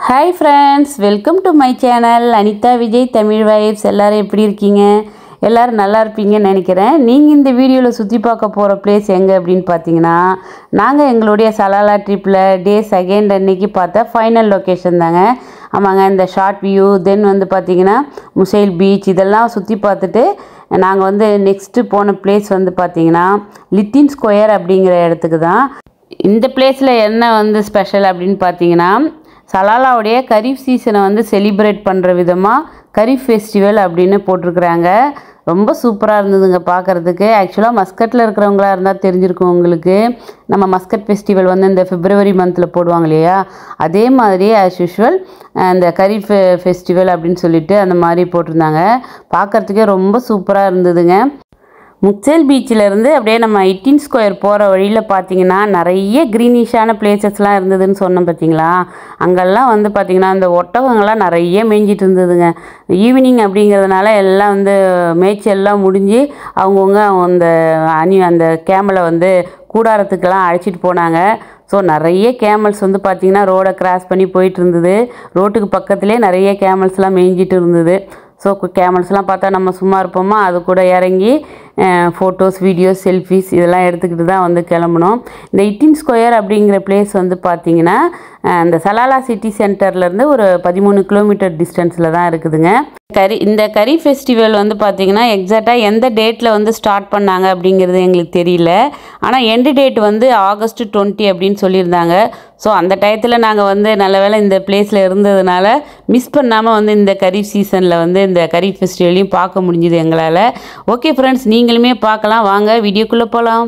Hi friends, welcome to my channel Anita Vijay Tamil Vibes. எல்லாரும் எப்படி இருக்கீங்க? எல்லாரும் நல்லா இருப்பீங்கன்னு நினைக்கிறேன். நீங்க இந்த வீடியோல சுத்தி பார்க்க போற பிளேஸ் எங்க அப்படினு பாத்தீங்கன்னா நாங்க எங்களுடைய சலாலா ட்ரிப்ல டே செகண்ட் அன்னைக்கு பார்த்த ஃபைனல் லொகேஷன் தாங்க. ஆமாங்க, இந்த ஷார்ட் வியூ தென் வந்து பாத்தீங்கன்னா முசைல் பீச் இதெல்லாம் சுத்தி பார்த்துட்டு நாங்க வந்து நெக்ஸ்ட் போன பிளேஸ் வந்து பாத்தீங்கன்னா லித்தின் ஸ்கொயர் அப்படிங்கற இடத்துக்கு தான். இந்த பிளேஸ்ல என்ன வந்து ஸ்பெஷல் அப்படினு பாத்தீங்கன்னா சலாலாவுடைய கரீஃப் சீசனை வந்து செலிப்ரேட் பண்ணுற விதமாக கரீஃப் ஃபெஸ்டிவல் அப்படின்னு போட்டிருக்கிறாங்க. ரொம்ப சூப்பராக இருந்ததுங்க பார்க்குறதுக்கு. ஆக்சுவலாக மஸ்கட்டில் இருக்கிறவங்களா இருந்தால் தெரிஞ்சிருக்கும் உங்களுக்கு. நம்ம மஸ்கட் ஃபெஸ்டிவல் வந்து இந்த பிப்ரவரி மந்தில் போடுவாங்க இல்லையா, அதே மாதிரி ஆஸ் யூஷுவல் இந்த கரீஃப் ஃபெஸ்டிவல் அப்படின்னு சொல்லிட்டு அந்த மாதிரி போட்டிருந்தாங்க. பார்க்குறதுக்கே ரொம்ப சூப்பராக இருந்ததுங்க. முக்சேல் பீச்சிலேருந்து அப்படியே நம்ம லித்தின் ஸ்கொயர் போகிற வழியில் பார்த்தீங்கன்னா நிறைய க்ரீனிஷான பிளேசஸ்லாம் இருந்ததுன்னு சொன்னோம் பார்த்தீங்களா. அங்கெல்லாம் வந்து பார்த்திங்கன்னா இந்த ஒட்டகங்கள்லாம் நிறைய மேய்ஞ்சிட்டு இருந்ததுங்க. ஈவினிங் அப்படிங்கிறதுனால எல்லாம் வந்து மேய்ச்சல்லாம் முடிஞ்சு அவங்கவுங்க அந்த கேமலை வந்து கூடாரத்துக்கெல்லாம் அழைச்சிட்டு போனாங்க. ஸோ நிறைய கேமல்ஸ் வந்து பார்த்திங்கன்னா ரோடை கிராஸ் பண்ணி போயிட்டு இருந்தது. ரோட்டுக்கு பக்கத்துலேயே நிறைய கேமல்ஸ்லாம் மேய்ஞ்சிட்டு இருந்தது. ஸோ கேமல்ஸ்லாம் பார்த்தா நம்ம சும்மா இருப்போமா, அது கூட இறங்கி ஃபோட்டோஸ் வீடியோஸ் செல்ஃபிஸ் இதெல்லாம் எடுத்துக்கிட்டு தான் வந்து கிளம்பணும். இந்த லித்தின் ஸ்கொயர் அப்படிங்கிற பிளேஸ் வந்து பார்த்திங்கன்னா இந்த சலாலா சிட்டி சென்டர்லேருந்து ஒரு 13 கிலோமீட்டர் டிஸ்டன்ஸில் தான் இருக்குதுங்க. இந்த கரி ஃபெஸ்டிவல் வந்து பார்த்திங்கன்னா எக்ஸாக்டாக எந்த டேட்டில் வந்து ஸ்டார்ட் பண்ணாங்க அப்படிங்கிறது எங்களுக்கு தெரியல. ஆனால் எண்டு டேட் வந்து August 20 அப்படின்னு சொல்லியிருந்தாங்க. ஸோ அந்த டயத்தில் நாங்கள் வந்து நல்ல வேளை இந்த பிளேஸில் இருந்ததுனால மிஸ் பண்ணாமல் வந்து இந்த கரீஃப் சீசனில் வந்து இந்த கரீஃப் ஃபெஸ்டிவலையும் பார்க்க முடிஞ்சுது எங்களால். ஓகே ஃப்ரெண்ட்ஸ், நீங்களுமே பார்க்கலாம். வாங்க வீடியோக்குள்ளே போகலாம்.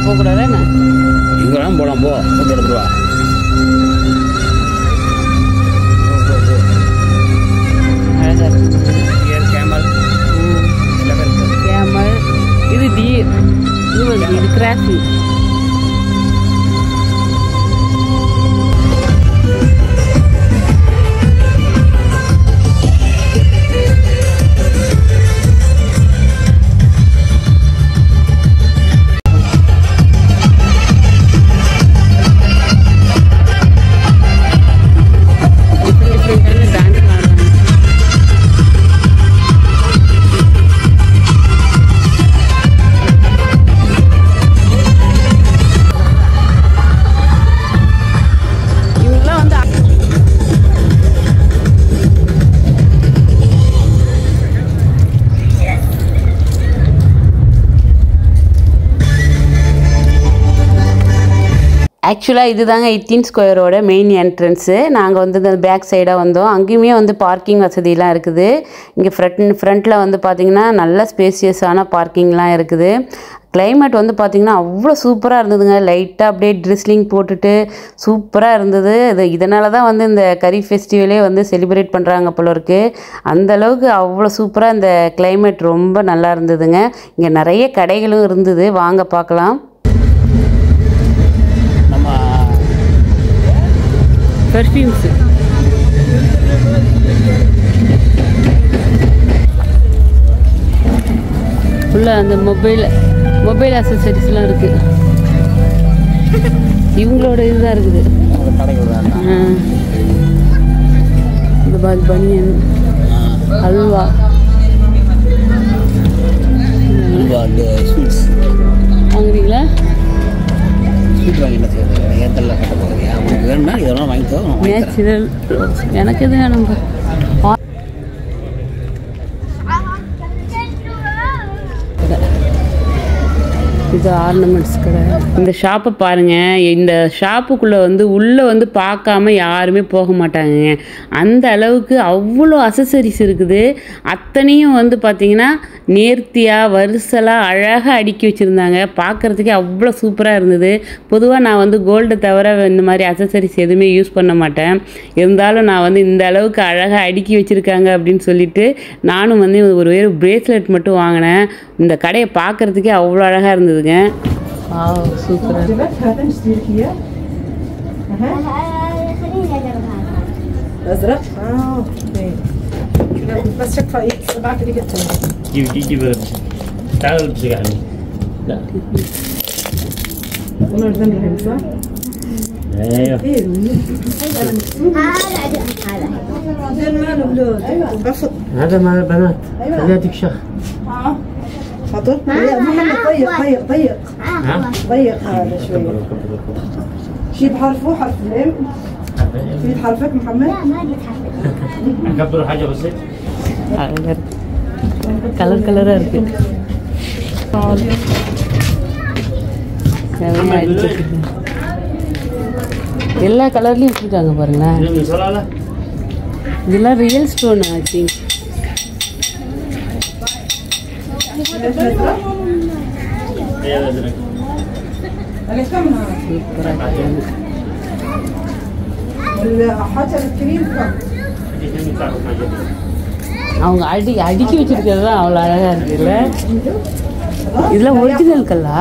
போகக்கூடாது, என்ன இங்கே வேணாம் போகலாம். போ ஃபோட்டோ எடுத்துருவா. அழகாக இருக்குது. கேமல் கேமல் இது டீர், இது கிராஃபி. ஆக்சுவலாக இதுதாங்க 18 ஸ்கொயரோட மெயின் என்ட்ரன்ஸு. நாங்கள் வந்து இந்த பேக் சைடாக வந்தோம். அங்கேயுமே வந்து பார்க்கிங் வசதியெலாம் இருக்குது. இங்கே ஃப்ரண்ட்டில் வந்து பார்த்திங்கன்னா நல்ல ஸ்பேசியஸான பார்க்கிங்லாம் இருக்குது. கிளைமேட் வந்து பார்த்திங்கன்னா அவ்வளோ சூப்பராக இருந்ததுங்க. லைட்டாக அப்படியே ட்ரிஸ்லிங் போட்டுட்டு சூப்பராக இருந்தது. இதனால தான் வந்து இந்த கரி ஃபெஸ்டிவலே வந்து செலிப்ரேட் பண்ணுறாங்க போல இருக்குது. அந்தளவுக்கு அவ்வளோ சூப்பராக இந்த கிளைமேட் ரொம்ப நல்லா இருந்ததுங்க. இங்கே நிறைய கடைகளும் இருந்தது. வாங்க பார்க்கலாம். பர்ஃப்யூம்ஸு ஃபுல்லாக அந்த மொபைல் அக்சசரிஸ்லாம் இருக்குது. இவங்களோட இதுதான் இருக்குது. இந்த மாதிரி பனியன், அல்வா, வாங்குறீங்களா? நேச்சுரல் எனக்கு எது வேணும். இது ஆர்னமெண்ட்ஸ் கடை. இந்த ஷாப்பை பாருங்கள். இந்த ஷாப்புக்குள்ளே வந்து உள்ளே வந்து பார்க்காம யாருமே போக மாட்டாங்க. அந்த அளவுக்கு அவ்வளோ அக்சசரிஸ் இருக்குது. அத்தனையும் வந்து பார்த்திங்கன்னா நேர்த்தியாக வரிசலாக அழகாக அடுக்கி வச்சுருந்தாங்க. பார்க்குறதுக்கே அவ்வளோ சூப்பராக இருந்தது. பொதுவாக நான் வந்து கோல்டை தவிர இந்த மாதிரி அக்சசரிஸ் எதுவுமே யூஸ் பண்ண மாட்டேன். இருந்தாலும் நான் வந்து இந்த அளவுக்கு அழகாக அடுக்கி வச்சுருக்காங்க அப்படின்னு சொல்லிட்டு நானும் வந்து ஒரு பிரேஸ்லெட் மட்டும் வாங்கினேன். இந்த கடையை பார்க்குறதுக்கே அவ்வளோ அழகாக இருந்ததுங்க. சூப்பராக هذا مع البنات خليها شخ حاضر محمد ضيق ضيق هذا شوي شيل حرفه حرف الام شيل حرفك محمد لا ما بيتحرك اكبر حاجه بسيط கலராக இருக்கு. எல்லா கலர்லையும் வச்சுருக்காங்க பாருங்களேன். இதெல்லாம் ரியல் ஸ்டோன். ஐ திங்க் அவங்க அடுக்கி வச்சிருக்கிறது தான் அவ்வளோ அழகாக இருக்குல்ல. இதெல்லாம் ஒரிஜினல் கல்லா?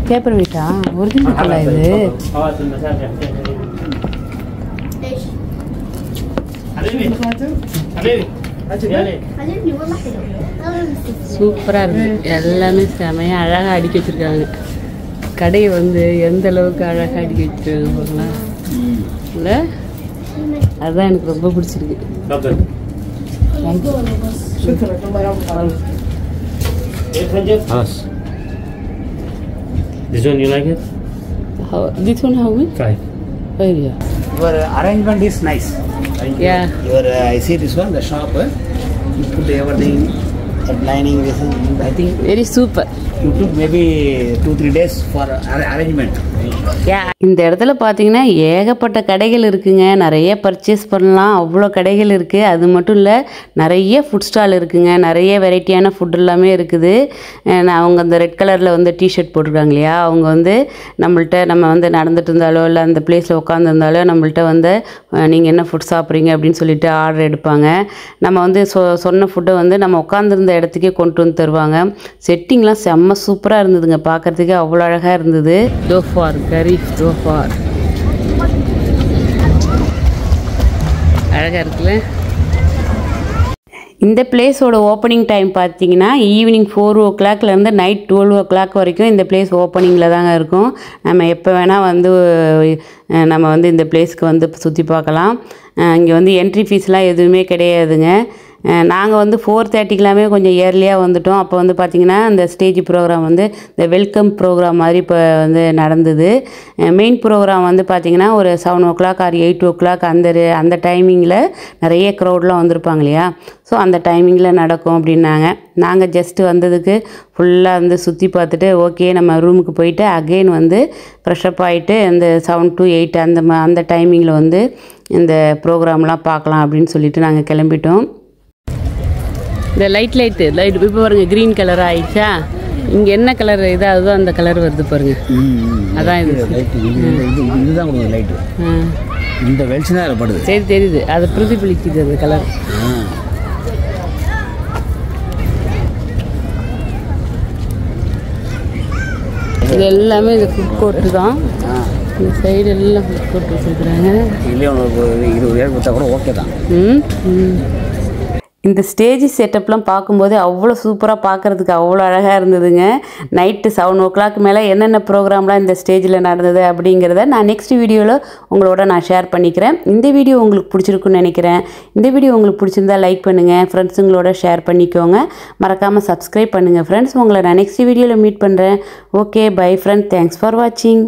பேப்பர் வெயிட்டா? ஒரிஜினல் கல்லா இது? சூப்பராக இருக்குது. எல்லாமே செமையாக அழகாக அடுக்கி வச்சுருக்காங்க. கடையை வந்து எந்த அளவுக்கு அழகாக அடுக்கி வச்சுருக்காங்க பாருங்களேன். இல்லை அதுதான் எனக்கு ரொம்ப பிடிச்சிருக்கு. This one you like it? This one how much? 5. Yeah. Your arrangement is nice. Yeah. Your I see this one, the shop. You put everything, lining. This is, I think Very super. you took maybe 2-3 days for arrangement. இந்த இடத்துல பார்த்தீங்கன்னா ஏகப்பட்ட கடைகள் இருக்குங்க. நிறைய purchase பண்ணலாம். அவ்வளோ கடைகள் இருக்குது. அது மட்டும் இல்லை, நிறைய ஃபுட் ஸ்டால் இருக்குங்க. நிறைய வெரைட்டியான ஃபுட் எல்லாமே இருக்குது. அவங்க அந்த ரெட் கலரில் வந்து டிஷர்ட் போட்டிருக்காங்க இல்லையா, அவங்க வந்து நம்ம வந்து நடந்துட்டு இருந்தாலோ இல்லை அந்த பிளேஸில் உட்காந்துருந்தாலோ நம்மள்ட்ட வந்து நீங்கள் என்ன ஃபுட் சாப்பிட்றீங்க அப்படின்னு சொல்லிட்டு ஆர்டர் எடுப்பாங்க. நம்ம வந்து சொன்ன ஃபுட்டை வந்து நம்ம உட்காந்துருந்த இடத்துக்கே கொண்டு வந்து தருவாங்க. செட்டிங்லாம் செம்ம சூப்பராக இருந்ததுங்க. பார்க்குறதுக்கே அவ்வளோ அழகாக இருந்தது. தோஃபார் கரீஃப் தோஃபார் அழகாக இருக்குல்ல. இந்த பிளேஸோட ஓப்பனிங் டைம் பார்த்தீங்கன்னா ஈவினிங் 4 o'clockலேருந்து நைட் 12 o'clock வரைக்கும் இந்த பிளேஸ் ஓப்பனிங்கில் தாங்க இருக்கும். நம்ம எப்போ வேணால் வந்து நம்ம வந்து இந்த பிளேஸ்க்கு வந்து சுற்றி பார்க்கலாம். இங்கே வந்து என்ட்ரி ஃபீஸ்லாம் எதுவுமே கிடையாதுங்க. நாங்கள் வந்து 4:30க்கெல்லாமே கொஞ்சம் ஏர்லியாக வந்துட்டோம். அப்போ வந்து பார்த்திங்கன்னா இந்த ஸ்டேஜ் ப்ரோக்ராம் வந்து இந்த வெல்கம் ப்ரோக்ராம் மாதிரி இப்போ வந்து நடந்தது. மெயின் ப்ரோக்ராம் வந்து பார்த்திங்கன்னா ஒரு 7 o'clock or 8 o'clock அந்த டைமிங்கில் நிறைய க்ரௌட்லாம் வந்திருப்பாங்க இல்லையா, ஸோ அந்த டைமிங்கில் நடக்கும் அப்படின்னாங்க. நாங்கள் ஜஸ்ட்டு வந்ததுக்கு ஃபுல்லாக வந்து சுற்றி பார்த்துட்டு ஓகே நம்ம ரூமுக்கு போயிட்டு அகெயின் வந்து ஃப்ரெஷ்அப் ஆகிட்டு இந்த 7 to 8 அந்த டைமிங்கில் வந்து இந்த ப்ரோக்ராம்லாம் பார்க்கலாம் அப்படின்னு சொல்லிட்டு நாங்கள் கிளம்பிட்டோம். இந்த லைட் இப்போ பாருங்கள் க்ரீன் கலர் ஆயிடுச்சா, இங்கே என்ன கலர் இது அதுதான் அந்த கலர் வருது பாருங்க, அதான் இது இதுதான் லைட்டு, இந்த வெளிச்சம் தான் படுது. சரி தெரியுது, அது பிரதிபலிக்குது அந்த கலர். இது எல்லாமே இது ஃபுட் கோர்ட்டு தான். இந்த சைடு எல்லாம் ஃபுட் கோர்ட் வச்சுருக்குறாங்க. இல்லையே உங்களுக்கு 20,000 கொடுத்தா கூட ஓகே தான். இந்த ஸ்டேஜ் செட்டப்லாம் பார்க்கும்போது அவ்வளோ சூப்பராக பார்க்குறதுக்கு அவ்வளோ அழகாக இருந்ததுங்க. நைட்டு 7 o'clock மேலே என்னென்ன ப்ரோக்ராம்லாம் இந்த ஸ்டேஜில் நடந்தது அப்படிங்கிறத நான் நெக்ஸ்ட் வீடியோவில் உங்களோட நான் ஷேர் பண்ணிக்கிறேன். இந்த வீடியோ உங்களுக்கு பிடிச்சிருக்குன்னு நினைக்கிறேன். இந்த வீடியோ உங்களுக்கு பிடிச்சிருந்தா லைக் பண்ணுங்கள், ஃப்ரெண்ட்ஸுங்களோட ஷேர் பண்ணிக்கோங்க, மறக்காமல் சப்ஸ்கிரைப் பண்ணுங்கள் ஃப்ரெண்ட்ஸ். உங்களை நான் நெக்ஸ்ட் வீடியோவில் மீட் பண்ணுறேன். Okay bye friend, thanks for வாட்சிங்.